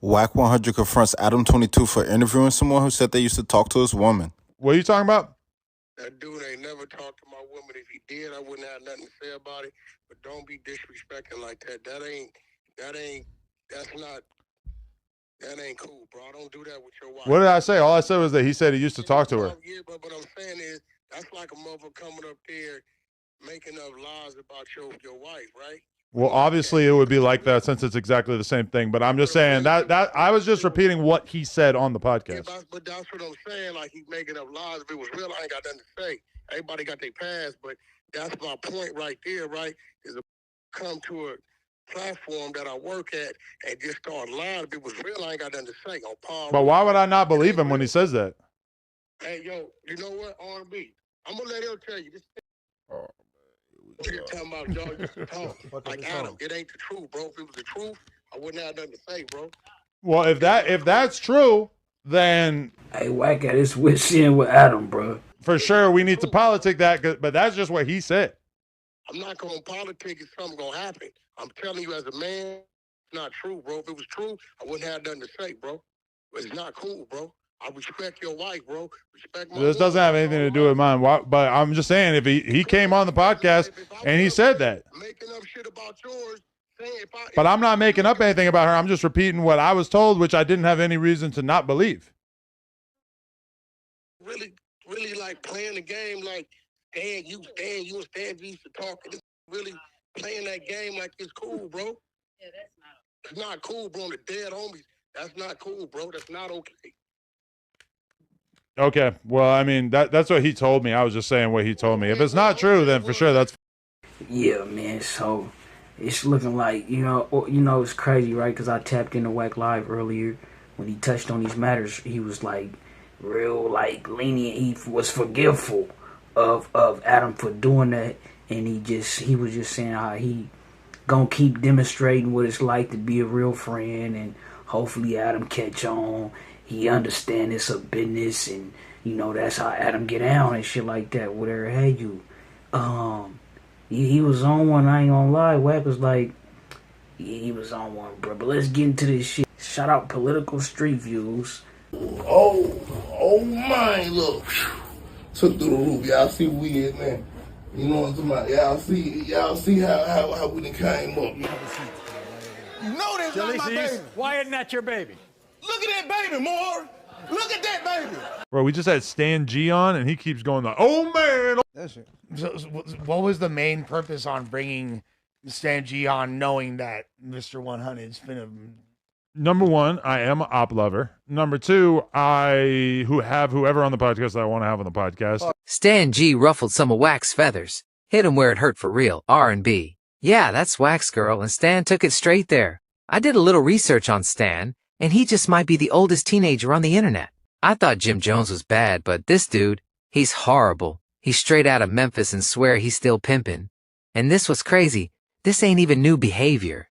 Wack100 confronts Adam22 for interviewing someone who said they used to talk to his woman. What are you talking about? That dude ain't never talked to my woman. If he did, I wouldn't have nothing to say about it. But don't be disrespecting like that. That ain't cool, bro. Don't do that with your wife. What did I say? All I said was that he said he used to talk to her. Yeah, but what I'm saying is, that's like a motherfucker coming up there making up lies about your wife, right? Well, obviously it would be like that since it's exactly the same thing. But I'm just saying that I was just repeating what he said on the podcast. Yeah, but that's what I'm saying. Like, he's making up lies. If it was real, I ain't got nothing to say. Everybody got their past, but that's my point right there, right? Is to come to a platform that I work at and just start lying. If it was real, I ain't got nothing to say. But why would I not believe him when he says that? Hey, yo, you know what, RNB? I'm gonna let him tell you this. You're talking about y'all used to talk like Adam. It ain't the truth, bro. If it was the truth, I wouldn't have nothing to say, bro. Well, if that's true, then hey, Wack at his wit's end with Adam, bro. For sure, we need to politic that, but that's just what he said. I'm not gonna politic if something gonna happen. I'm telling you, as a man, it's not true, bro. If it was true, I wouldn't have nothing to say, bro. But it's not cool, bro. I respect your wife, bro. Respect my This doesn't have anything to do with mine. But I'm just saying, if he came on the podcast and he said that. Making up shit about yours. But I'm not making up anything about her. I'm just repeating what I was told, which I didn't have any reason to not believe. Really like playing the game like Stan used to talk. It's really playing that game like it's cool, bro. Yeah, that's not. It's not cool, bro. The dead homies. That's not cool, bro. That's not okay. Okay, well, I mean, that's what he told me. I was just saying what he told me. If it's not true, then for sure that's... Yeah, man, so it's looking like, it's crazy, right? Because I tapped into Wack Live earlier. When he touched on these matters, he was, like, real, like, lenient. He was forgiveful of Adam for doing that. And he was just saying how he gonna keep demonstrating what it's like to be a real friend. And hopefully Adam catch on. He understand it's a business, and that's how Adam get down and shit like that. Whatever had you, he was on one. I ain't gonna lie. Wack was like, he was on one, bro. But let's get into this shit. Shout out Political Street Views. Oh my, look, took through the roof. Y'all see we in there. You know what I'm talking about? Y'all see how we done came up. No, that's not my baby. Why isn't that your baby? Look at that baby, Moore. Look at that baby. Bro, we just had Stan G on, and he keeps going, oh, man. So, what was the main purpose on bringing Stan G on, knowing that Mr. 100 is finna... Number one, I am an op lover. Number two, I have whoever on the podcast that I want to have on the podcast. Stan G ruffled some of Wack's feathers. Hit him where it hurt for real, RNB. Yeah, that's Wack's girl, and Stan took it straight there. I did a little research on Stan, and he just might be the oldest teenager on the internet. I thought Jim Jones was bad, but this dude, he's horrible. He's straight out of Memphis and swear he's still pimping. And this was crazy. This ain't even new behavior.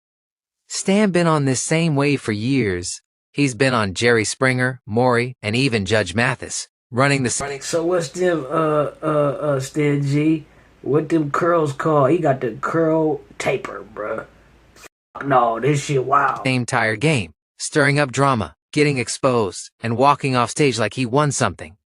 Stan been on this same wave for years. He's been on Jerry Springer, Maury, and even Judge Mathis, running the... So what's them, Stan G? What them curls called? He got the curl taper, bruh. No, this shit wow. Same tired game. Stirring up drama, getting exposed, and walking off stage like he won something.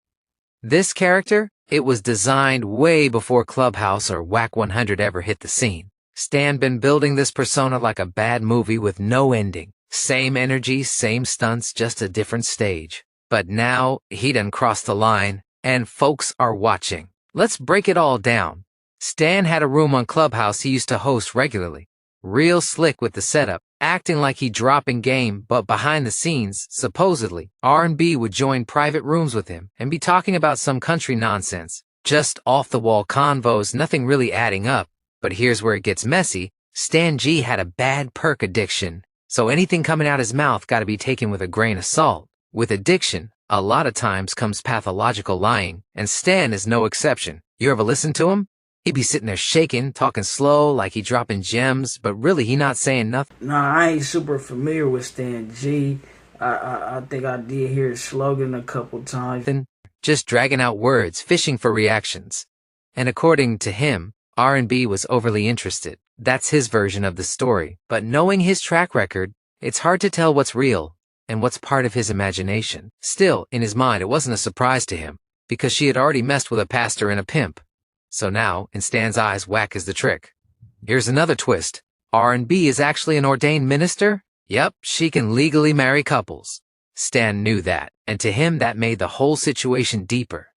This character, it was designed way before Clubhouse or Wack100 ever hit the scene. Stan been building this persona like a bad movie with no ending. Same energy, same stunts, just a different stage. But now, he done crossed the line, and folks are watching. Let's break it all down. Stan had a room on Clubhouse he used to host regularly. Real slick with the setup, acting like he dropping game, but behind the scenes, supposedly, R&B would join private rooms with him and be talking about some country nonsense. Just off-the-wall convos, nothing really adding up. But here's where it gets messy. Stan G had a bad perk addiction, so anything coming out his mouth gotta be taken with a grain of salt. With addiction, a lot of times comes pathological lying, and Stan is no exception. You ever listen to him? He be sitting there shaking, talking slow, like he dropping gems, but really he not saying nothing. Nah, I ain't super familiar with Stan G. I think I did hear his slogan a couple times. Just dragging out words, fishing for reactions. And according to him, R&B was overly interested. That's his version of the story. But knowing his track record, it's hard to tell what's real and what's part of his imagination. Still, in his mind, it wasn't a surprise to him, because she had already messed with a pastor and a pimp. So now, in Stan's eyes, Wack is the trick. Here's another twist. RNB is actually an ordained minister? Yep, she can legally marry couples. Stan knew that, and to him that made the whole situation deeper.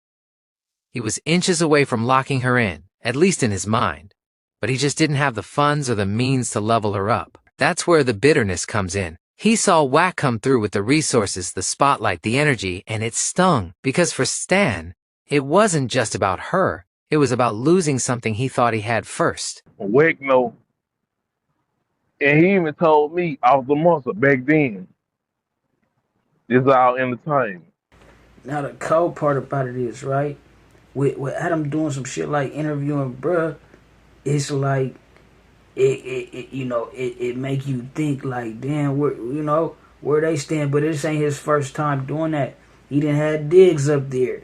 He was inches away from locking her in, at least in his mind, but he just didn't have the funds or the means to level her up. That's where the bitterness comes in. He saw Wack come through with the resources, the spotlight, the energy, and it stung, because for Stan, it wasn't just about her. It was about losing something he thought he had first. Wack know, and he even told me off the muscle back then. It's all entertainment. Now the cold part about it is, right, with Adam doing some shit like interviewing bruh, it's like it make you think like, damn, where they stand. But this ain't his first time doing that. He done had digs up there.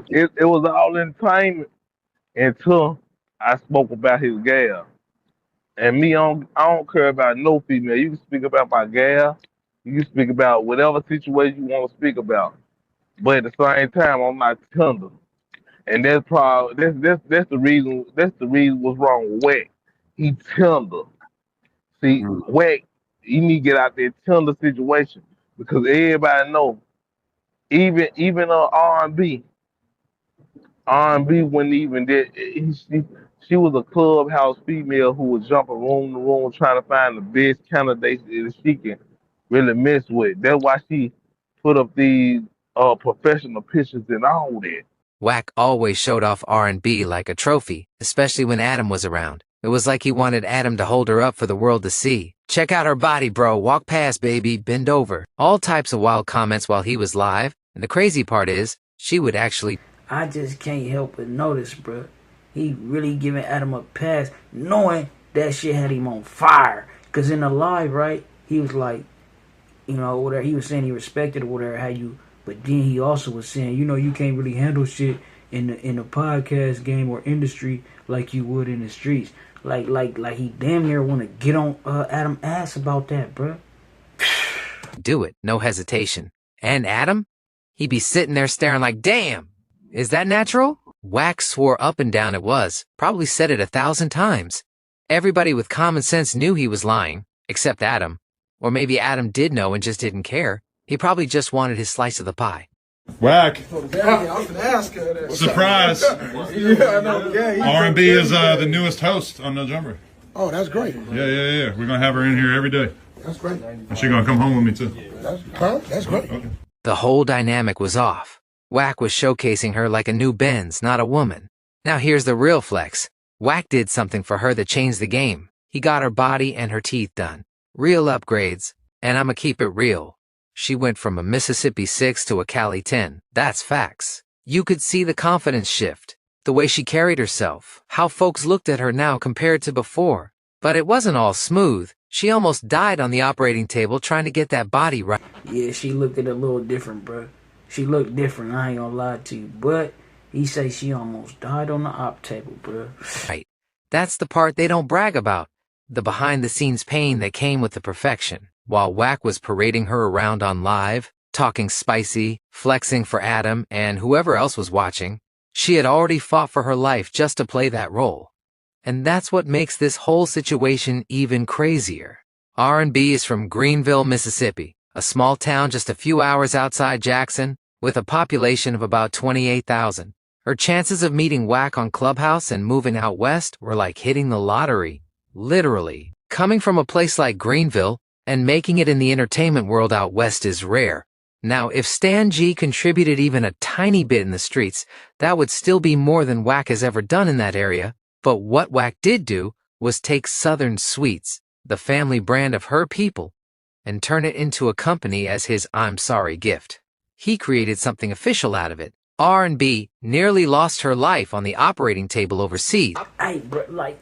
It was all entertainment until I spoke about his gal. And me, I don't care about no female. You can speak about my gal. You can speak about whatever situation you want to speak about. But at the same time, I'm not tender. And that's probably that's the reason what's wrong with Wack. He tender. See, Wack, you need to get out that tender situation because everybody know. Even R&B wasn't even there. She was a clubhouse female who was jumping room to room trying to find the best candidates that she can really mess with. That's why she put up these professional pictures and all that. Wack always showed off R&B like a trophy, especially when Adam was around. It was like he wanted Adam to hold her up for the world to see. Check out her body, bro. Walk past, baby. Bend over. All types of wild comments while he was live. And the crazy part is, she would actually... I just can't help but notice, bro. He really giving Adam a pass, knowing that shit had him on fire. Because in the live, right, he was like, whatever. He was saying he respected or whatever, how you... But then he also was saying, you can't really handle shit in the podcast game or industry like you would in the streets. Like he damn near want to get on Adam ass about that, bruh. Do it, no hesitation. And Adam? He'd be sitting there staring like, damn, is that natural? Wack swore up and down it was, probably said it 1,000 times. Everybody with common sense knew he was lying, except Adam. Or maybe Adam did know and just didn't care. He probably just wanted his slice of the pie. Wack. I was gonna ask her that. Surprise. Yeah, I know. Yeah, R&B is the newest host on No Jumper. Oh, that's great. Yeah. We're going to have her in here every day. That's great. And she's going to come home with me, too. That's great. Okay. The whole dynamic was off. Wack was showcasing her like a new Benz, not a woman. Now here's the real flex. Wack did something for her that changed the game. He got her body and her teeth done. Real upgrades. And I'ma keep it real. She went from a Mississippi 6 to a Cali 10. That's facts. You could see the confidence shift, the way she carried herself, how folks looked at her now compared to before. But it wasn't all smooth. She almost died on the operating table trying to get that body right. Yeah, she looked at it a little different, bro. She looked different, I ain't gonna lie to you. But he say she almost died on the op table, bro. Right. That's the part they don't brag about. The behind-the-scenes pain that came with the perfection. While Wack was parading her around on live, talking spicy, flexing for Adam and whoever else was watching, she had already fought for her life just to play that role. And that's what makes this whole situation even crazier. R&B is from Greenville, Mississippi, a small town just a few hours outside Jackson, with a population of about 28,000. Her chances of meeting Wack on Clubhouse and moving out west were like hitting the lottery. Literally. Coming from a place like Greenville, and making it in the entertainment world out west is rare. Now, if Stan G contributed even a tiny bit in the streets, that would still be more than Wack has ever done in that area. But what Wack did do was take Southern Sweets, the family brand of her people, and turn it into a company as his I'm sorry gift. He created something official out of it. R&B nearly lost her life on the operating table overseas. Hey, bro, like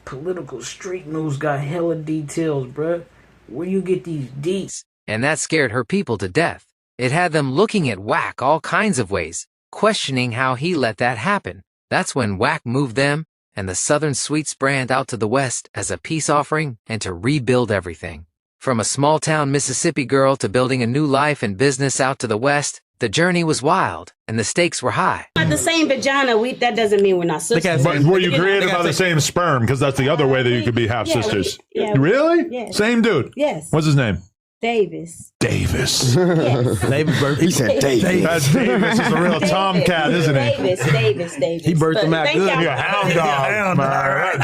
political street news got hella details, bro. Where you get these deets? And that scared her people to death. It had them looking at Wack all kinds of ways, questioning how he let that happen. That's when Wack moved them and the Southern Sweets brand out to the west as a peace offering and to rebuild everything. From a small-town Mississippi girl to building a new life and business out to the West, the journey was wild, and the stakes were high. Not the same vagina. That doesn't mean we're not sisters. But were you created by the same sperm? Because that's the other way that you could be half sisters. Really? Yes. Same dude? Yes. What's his name? Davis. Yes. Davis birthed. He said Davis. That Davis is a real tomcat, isn't he? Davis. He birthed him out good. You're a hound dog.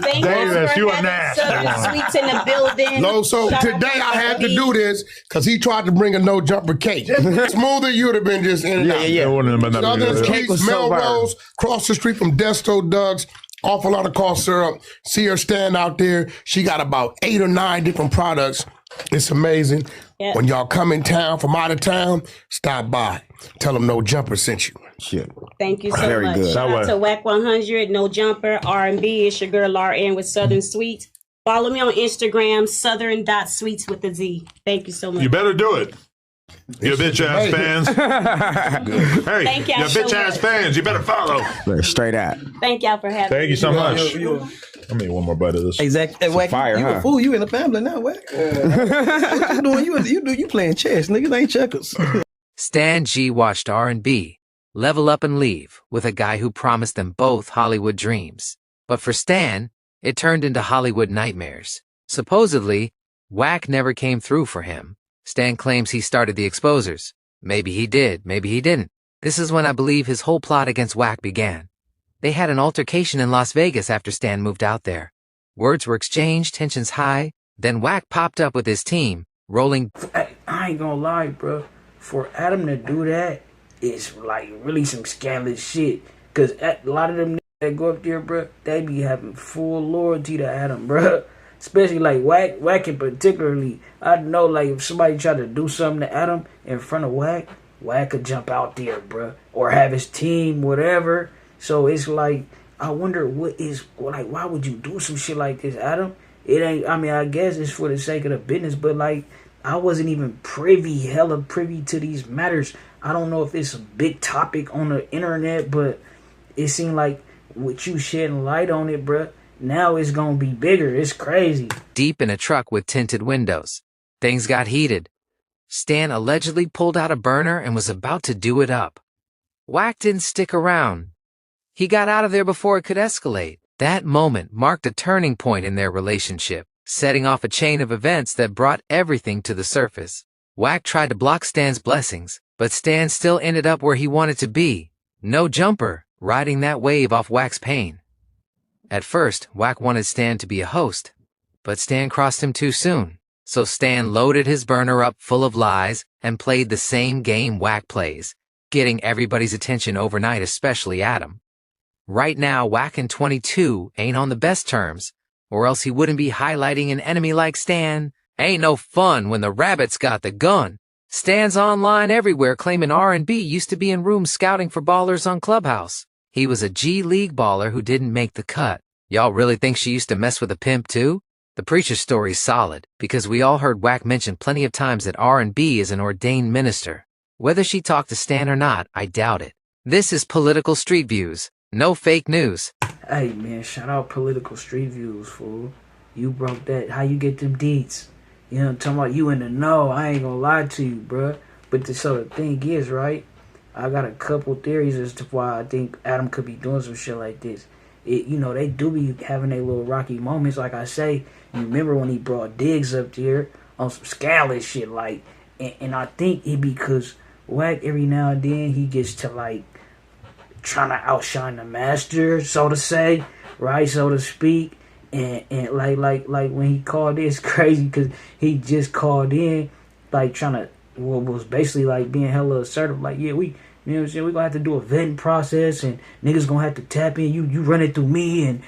Davis, you a nasty one. Sweets in the building. No, so today I had to do this because he tried to bring a no jumper cake. Smoother, you'd have been just in and out. It wouldn't have been that Southern big. Sweets, Melrose, across the street from Desto Doug's. Awful lot of cough syrup. See her stand out there. She got about 8 or 9 different products. It's amazing. Yep. When y'all come in town from out of town, stop by. Tell them No Jumper sent you. Shit. Thank you so Very much. good. Shout out to Wack100, No Jumper, RNB. It's your girl RN with Southern Sweets. Follow me on Instagram, southern.sweets with a Z. Thank you so much. You better do it. You bitch ass fans. Hey, Thank y'all you bitch so ass much. fans. You better follow. Straight out. Thank y'all for having me. Thank you so much. Let me one more bite of this. Exactly. Hey, Wack, fire, you huh? a fool. You in the family now, Wack. What you doing? You playing chess. Niggas ain't checkers. Stan G watched R&B level up and leave with a guy who promised them both Hollywood dreams. But for Stan, it turned into Hollywood nightmares. Supposedly, Wack never came through for him. Stan claims he started the exposers. Maybe he did, maybe he didn't. This is when I believe his whole plot against Wack began. They had an altercation in Las Vegas after Stan moved out there. Words were exchanged, tensions high. Then Wack popped up with his team, rolling. I ain't gonna lie, bro. For Adam to do that is like really some scandalous shit. Cause a lot of them niggas that go up there, bro, they be having full loyalty to Adam, bro. Especially like Wack in particularly. I know like if somebody tried to do something to Adam in front of Wack could jump out there, bro, or have his team, whatever. So it's like I wonder why would you do some shit like this, Adam? It ain't. I mean, I guess it's for the sake of the business, but like I wasn't even hella privy to these matters. I don't know if it's a big topic on the internet, but it seemed like with you shedding light on it, bro. Now it's gonna be bigger. It's crazy. Deep in a truck with tinted windows. Things got heated. Stan allegedly pulled out a burner and was about to do it up. Wack didn't stick around. He got out of there before it could escalate. That moment marked a turning point in their relationship, setting off a chain of events that brought everything to the surface. Wack tried to block Stan's blessings, but Stan still ended up where he wanted to be. No Jumper, riding that wave off Wack's pain. At first, Wack wanted Stan to be a host, but Stan crossed him too soon. So Stan loaded his burner up full of lies and played the same game Wack plays, getting everybody's attention overnight, especially Adam. Right now, Wack100 ain't on the best terms, or else he wouldn't be highlighting an enemy like Stan. Ain't no fun when the rabbit's got the gun. Stan's online everywhere claiming R&B used to be in rooms scouting for ballers on Clubhouse. He was a G League baller who didn't make the cut. Y'all really think she used to mess with a pimp too? The preacher's story's solid, because we all heard Wack mention plenty of times that R&B is an ordained minister. Whether she talked to Stan or not, I doubt it. This is Political Street Views. No fake news. Hey man, shout out Political Street Views, fool. You broke that. How you get them deets? You know, I'm talking about you in the know. I ain't gonna lie to you, bruh. But the thing is, right? I got a couple theories as to why I think Adam could be doing some shit like this. They do be having their little rocky moments. Like I say, you remember when he brought Diggs up there on some scandalous shit, like, and I think it because Wack every now and then he gets to like trying to outshine the master, so to say, right, so to speak. And like when he called in, it's crazy because he just called in like trying to was basically like being hella assertive, like, yeah, we, you know what I'm saying, we're gonna have to do a vetting process and niggas gonna have to tap in, you run it through me. And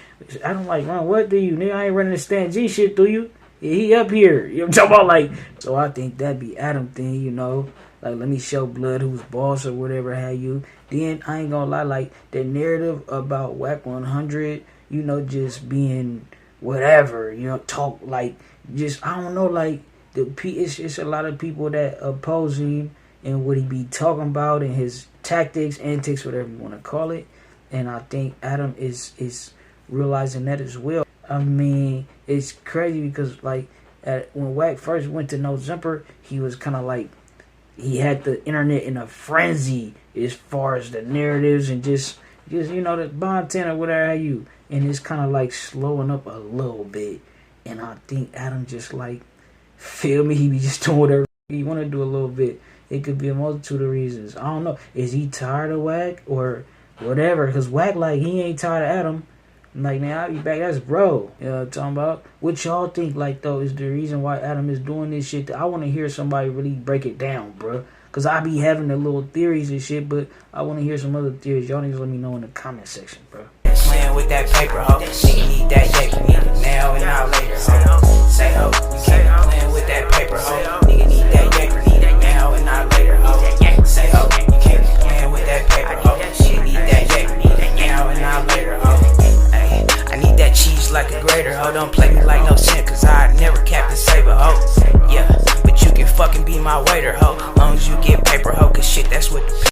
I don't like, man, what do you, nigga? I ain't running the Stan G shit through you. Yeah, he up here, you know what I'm talking about? Like, so I think that'd be Adam thing, you know, like, let me show blood who's boss or whatever have you. Then I ain't gonna lie, like the narrative about Wack100, you know, just being whatever, you know, talk like, just, I don't know, like, it's a lot of people that oppose him and what he be talking about and his tactics, antics, whatever you want to call it. And I think Adam is realizing that as well. I mean, it's crazy because, like, when Wack first went to No Jumper, he was kind of like, he had the internet in a frenzy as far as the narratives and just you know, the Montana, whatever you, and it's kind of like slowing up a little bit. And I think Adam just like, feel me, he be just doing whatever he want to do a little bit. It could be a multitude of reasons. I don't know. Is he tired of Wack or whatever? Because Wack, like, he ain't tired of Adam. Like, man, I'll be back. That's bro. You know what I'm talking about? What y'all think, like, though, is the reason why Adam is doing this shit? I want to hear somebody really break it down, bro. Because I be having the little theories and shit, but I want to hear some other theories. Y'all niggas let me know in the comment section, bro. Playing with that paper, ho. Nigga need that yaker, need it now and not later, ho. Say ho, you can't be playing with that paper, ho. Nigga need that yaker, need it now and not later, ho. Say ho, you can't be playing with that paper, ho. Nigga need that yaker, need it now and not later, ho. Hey, I need that cheese like a grater, ho. Don't play me like no simp, cause I never Captain Saber, ho. Yeah, but you can fucking be my waiter, ho. Long as you get paper, ho. Cause shit, that's what the